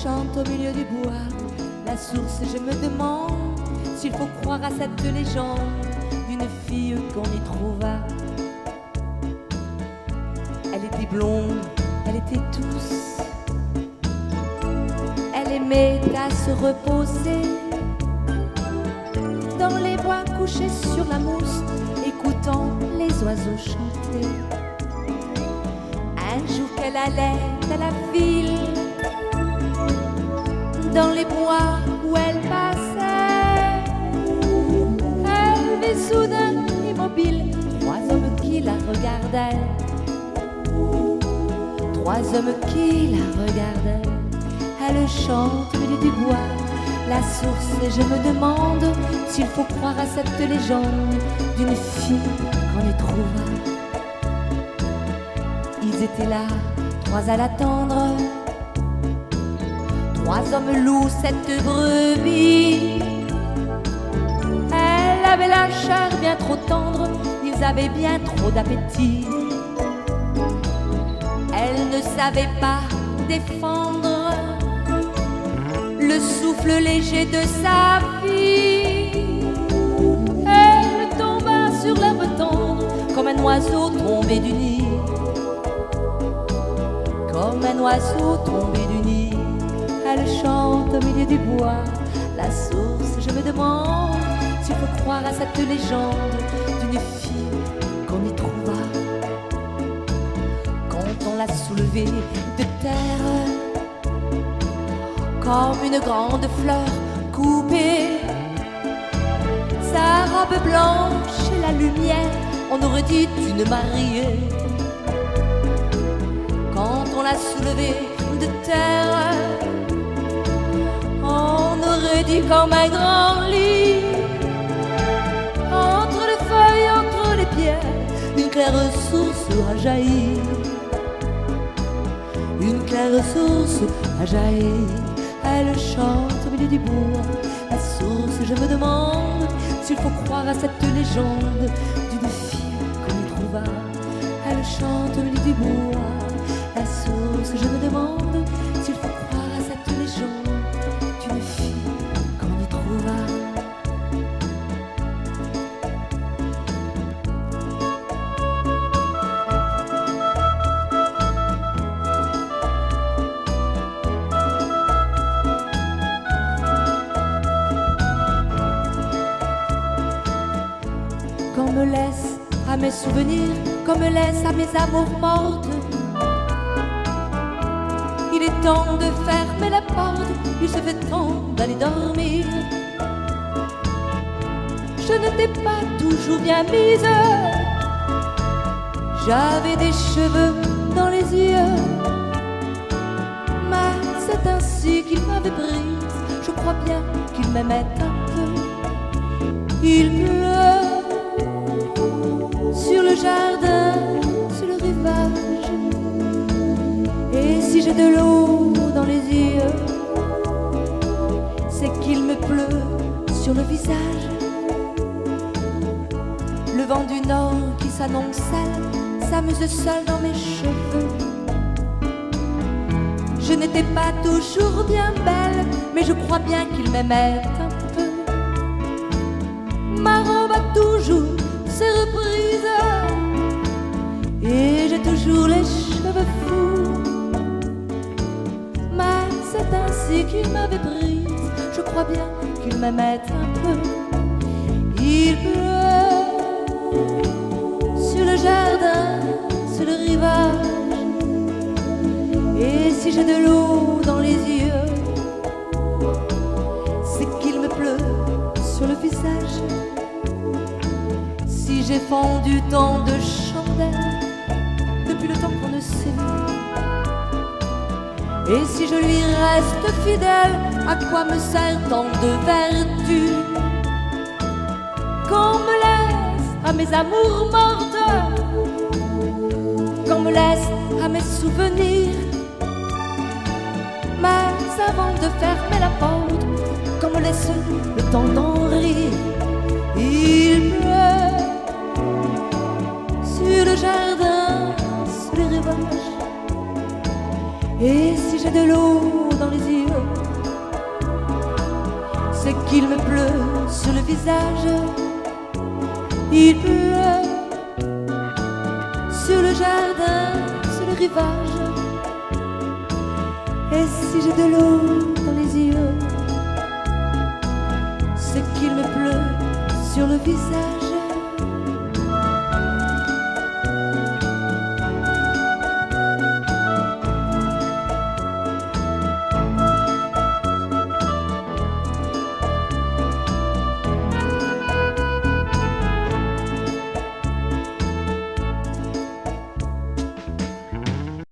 chante au milieu du bois la source, et je me demande s'il faut croire à cette légende d'une fille qu'on y trouva. Elle était blonde, elle était douce, elle aimait à se reposer dans les bois couchés sur la mousse, écoutant les oiseaux chanter. Un jour qu'elle allait à la ville, dans les bois où elle passait, elle vit soudain immobile trois hommes qui la regardaient. Trois hommes qui la regardaient. Elle chante au milieu du bois la source, et je me demande s'il faut croire à cette légende d'une fille qu'on y trouva. Ils étaient là, trois à l'attendre. Trois hommes louent cette brebis. Elle avait la chair bien trop tendre, ils avaient bien trop d'appétit. Elle ne savait pas défendre le souffle léger de sa vie. Elle tomba sur l'herbe tendre comme un oiseau tombé du nid. Comme un oiseau tombé du nid. Elle chante au milieu du bois la source, je me demande s'il faut croire à cette légende d'une fille qu'on y trouva. Quand on l'a soulevée de terre comme une grande fleur coupée, sa robe blanche et la lumière, on aurait dit une mariée. Quand on l'a soulevée de terre, on aurait dit comme un grand lit. Entre les feuilles, entre les pierres, une claire source a jailli. Une claire source a jailli. Elle chante au milieu du bois la source, je me demande s'il faut croire à cette légende d'une fille qu'on y trouva. Elle chante au milieu du bois la source, je me demande s'il faut croire à cette légende d'une fille qu'on y trouva. Qu'on me laisse à mes souvenirs, qu'on me laisse à mes amours mortes. Il est temps de fermer la porte, il se fait temps d'aller dormir. Je ne t'ai pas toujours bien mise, j'avais des cheveux dans les yeux, mais c'est ainsi qu'il m'avait prise. Je crois bien qu'il m'aimait un peu. Il pleut sur le jardin, sur le rivage, et si j'ai de l'eau dans les yeux, c'est qu'il me pleut sur le visage. Le vent du nord qui s'annonce sale s'amuse seul dans mes cheveux. Je n'étais pas toujours bien belle, mais je crois bien qu'il m'aimait un peu. Ma robe a toujours ses reprises, et j'ai toujours les cheveux fous. Mais c'est ainsi qu'il m'avait prise, je crois bien qu'il m'aimait un peu. Il pleut sur le jardin, sur le rivage, et si j'ai de l'eau dans les yeux, c'est qu'il me pleut sur le visage. Si j'ai fondu tant de chandelles depuis le temps qu'on ne s'est vu, et si je lui reste fidèle, à quoi me sert tant de vertu? Qu'on me laisse à mes amours mortes, qu'on me laisse à mes souvenirs, mais avant de fermer la porte, qu'on me laisse le temps d'en rire. Il pleut sur le jardin, sur les rivages, et si j'ai de l'eau dans les yeux, c'est qu'il me pleut sur le visage. Il pleut sur le jardin, sur le rivage. Et si j'ai de l'eau dans les yeux, c'est qu'il me pleut sur le visage.